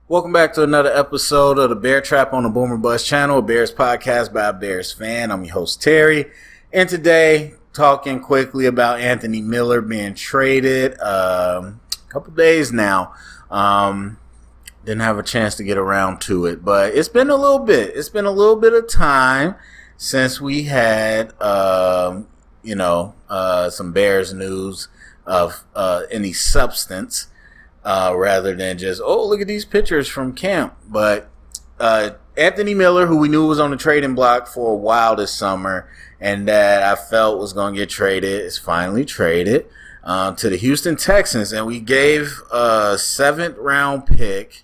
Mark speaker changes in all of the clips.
Speaker 1: Welcome back to another episode of the Bear Trap on the Boomer Buzz channel, a Bears podcast by a Bears fan. I'm your host, Terry. And today, talking quickly about Anthony Miller being traded a couple days now. Didn't have a chance to get around to it, but it's been a little bit. It's been a little bit of time since we had, some Bears news of any substance. Rather than just, look at these pictures from camp. But Anthony Miller, who we knew was on the trading block for a while this summer and that I felt was going to get traded, is finally traded to the Houston Texans. And we gave a 7th round pick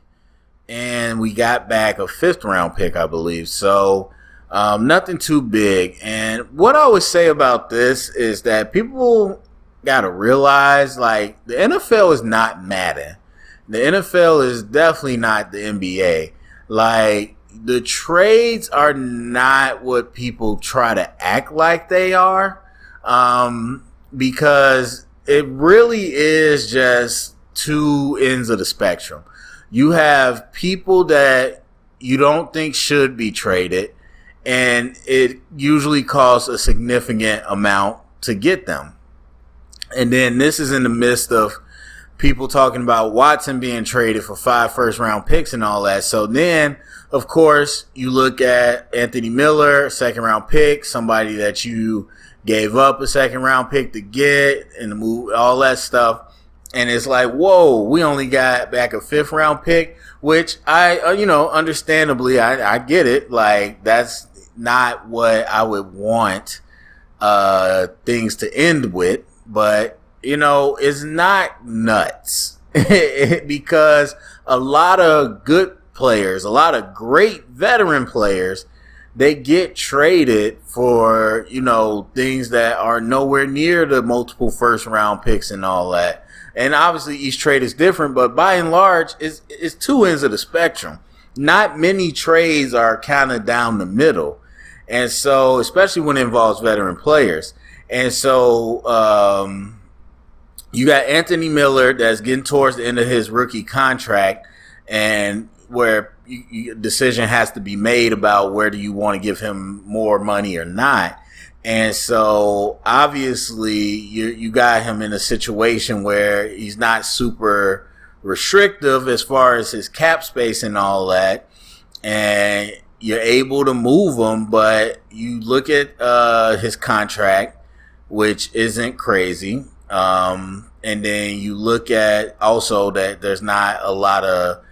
Speaker 1: and we got back a 5th round pick, I believe. So nothing too big. And what I always say about this is that people gotta realize, like, the NFL is not Madden. The NFL is definitely not the NBA. Like, the trades are not what people try to act like they are, because it really is just two ends of the spectrum. You have people that you don't think should be traded, and it usually costs a significant amount to get them. And then this is in the midst of people talking about Watson being traded for 5 first-round picks and all that. So then, of course, you look at Anthony Miller, 2nd-round pick, somebody that you gave up a 2nd-round pick to get and to move, all that stuff. And it's like, whoa, we only got back a 5th-round pick, which I, understandably, I get it. Like, that's not what I would want things to end with. But, it's not nuts because a lot of good players, a lot of great veteran players, they get traded for, things that are nowhere near the multiple 1st-round picks and all that. And obviously each trade is different, but by and large, it's two ends of the spectrum. Not many trades are kind of down the middle. And so, especially when it involves veteran players. And so you got Anthony Miller that's getting towards the end of his rookie contract, and where a decision has to be made about whether you want to give him more money or not. And so obviously you got him in a situation where he's not super restrictive as far as his cap space and all that. And you're able to move him, but you look at his contract, which isn't crazy. And then you look at also that there's not a lot of,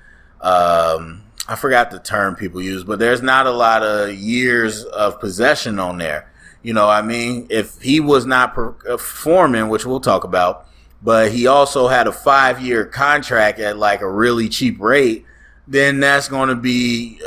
Speaker 1: I forgot the term people use, but there's not a lot of years of possession on there. If he was not performing, which we'll talk about, but he also had a 5-year contract at like a really cheap rate, then that's going to be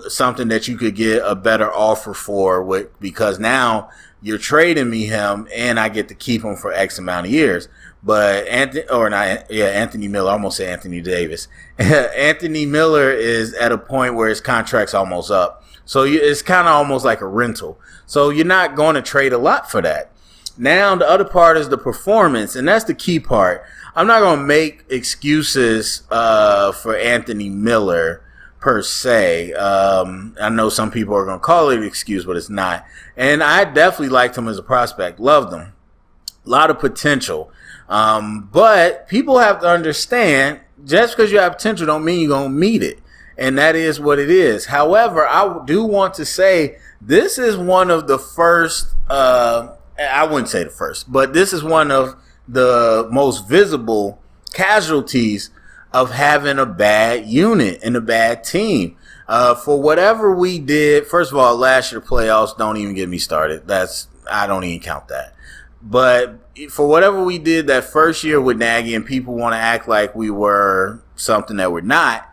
Speaker 1: something that you could get a better offer for, because now you're trading me him and I get to keep him for X amount of years. But Anthony Miller, I almost said Anthony Davis. Anthony Miller is at a point where his contract's almost up. So it's kind of almost like a rental. So you're not going to trade a lot for that. Now the other part is the performance, and that's the key part. I'm not going to make excuses for Anthony Miller per se. I know some people are going to call it an excuse, but it's not. And I definitely liked him as a prospect. Loved him. A lot of potential. But people have to understand, just because you have potential don't mean you're going to meet it. And that is what it is. However, I do want to say this is one of the first, I wouldn't say the first, but this is one of the most visible casualties of having a bad unit and a bad team. For whatever we did, first of all, last year playoffs, don't even get me started. I don't even count that. But for whatever we did that first year with Nagy, and people want to act like we were something that we're not,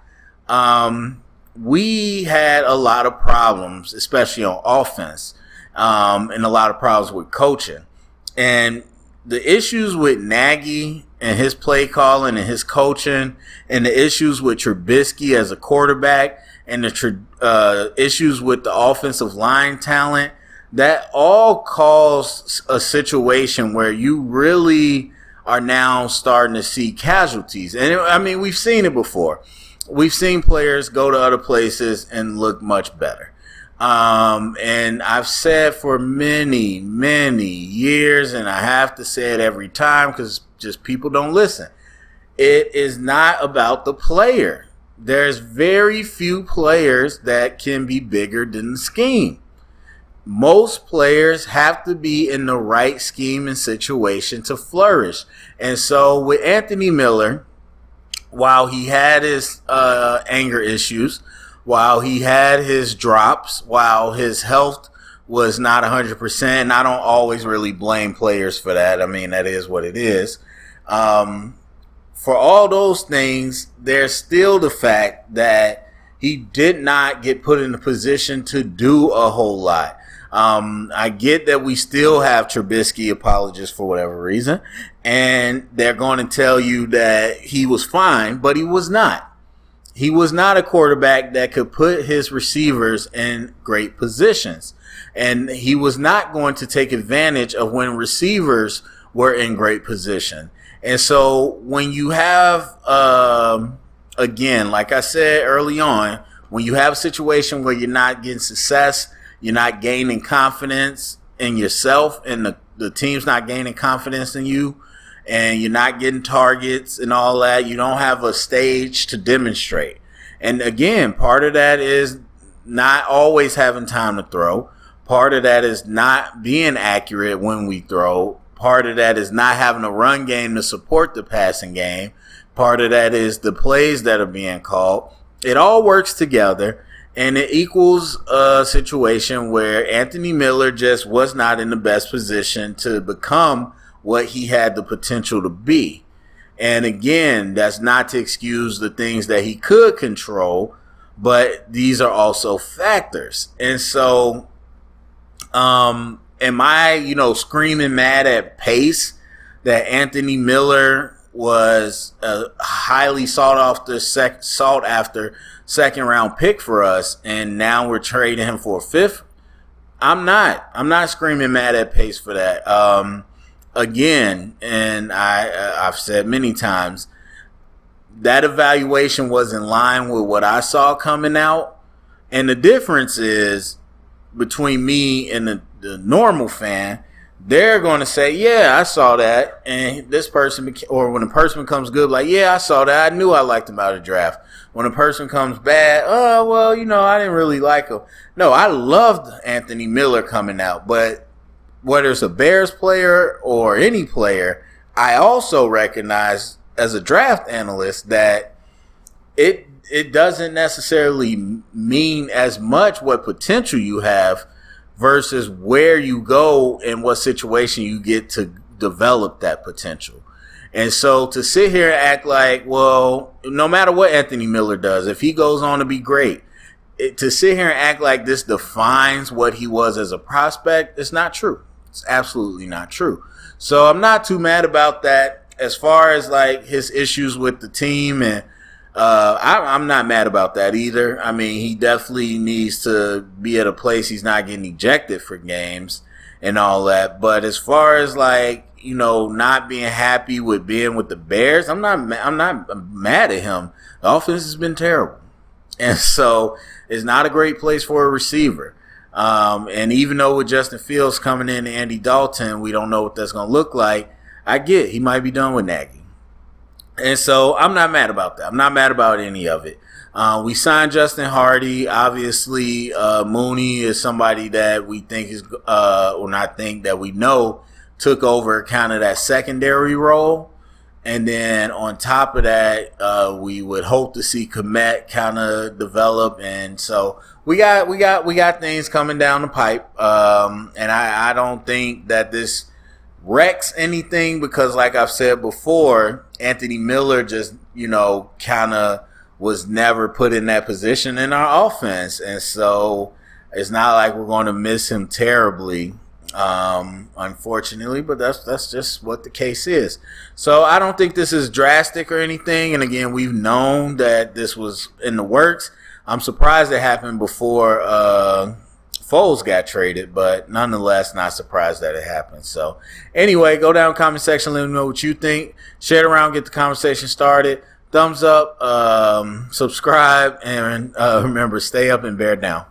Speaker 1: we had a lot of problems, especially on offense, and a lot of problems with coaching. And the issues with Nagy and his play calling and his coaching, and the issues with Trubisky as a quarterback, and the issues with the offensive line talent, that all caused a situation where you really are now starting to see casualties. And we've seen it before. we've seen players go to other places and look much better. And I've said for many, many years, and I have to say it every time because just people don't listen. It is not about the player. There's very few players that can be bigger than the scheme. Most players have to be in the right scheme and situation to flourish. And so with Anthony Miller, while he had his anger issues, while he had his drops, while his health was not 100%, and I don't always really blame players for that. I mean, that is what it is. For all those things, there's still the fact that he did not get put in a position to do a whole lot. I get that we still have Trubisky apologists for whatever reason, and they're going to tell you that he was fine, but he was not. He was not a quarterback that could put his receivers in great positions, and he was not going to take advantage of when receivers were in great position. And so when you have, again, like I said early on, when you have a situation where you're not getting success, you're not gaining confidence in yourself, and the team's not gaining confidence in you, and you're not getting targets and all that, you don't have a stage to demonstrate. And again, part of that is not always having time to throw. Part of that is not being accurate when we throw. Part of that is not having a run game to support the passing game. Part of that is the plays that are being called. It all works together, and it equals a situation where Anthony Miller just was not in the best position to become what he had the potential to be. And again, that's not to excuse the things that he could control, but these are also factors. And so, am I, screaming mad at pace that Anthony Miller was a highly sought after second round pick for us, and now we're trading him for a fifth? I'm not screaming mad at pace for that. Again, and I've said many times, that evaluation was in line with what I saw coming out. And the difference is between me and the normal fan, they're going to say, yeah, I saw that. And this person, or when a person becomes good, like, yeah, I saw that. I knew I liked him out of the draft. When a person comes bad, oh, well, I didn't really like him. No, I loved Anthony Miller coming out. But whether it's a Bears player or any player, I also recognize as a draft analyst that it doesn't necessarily mean as much what potential you have versus where you go and what situation you get to develop that potential. And so to sit here and act like, well, no matter what Anthony Miller does, if he goes on to be great, to sit here and act like this defines what he was as a prospect, it's not true. It's absolutely not true. So I'm not too mad about that. As far as like his issues with the team, and I'm not mad about that either. I mean, he definitely needs to be at a place he's not getting ejected for games and all that. But as far as like, not being happy with being with the Bears, I'm not mad at him. The offense has been terrible. And so it's not a great place for a receiver. And even though with Justin Fields coming in and Andy Dalton, we don't know what that's going to look like. I get he might be done with Nagy. And so I'm not mad about that. I'm not mad about any of it. We signed Justin Hardy. Obviously, Mooney is somebody that we think is, or not think, that we know took over kind of that secondary role. And then on top of that, we would hope to see Kmet kind of develop. And so we got things coming down the pipe. And I don't think that this wrecks anything because, like I've said before, Anthony Miller just, kind of was never put in that position in our offense. And so it's not like we're going to miss him terribly. Unfortunately, but that's just what the case is. So I don't think this is drastic or anything. And again, we've known that this was in the works. I'm surprised it happened before Foles got traded, but nonetheless, not surprised that it happened. So anyway, go down in the comment section, let me know what you think. Share it around, get the conversation started. thumbs up, subscribe, and remember, stay up and bear down.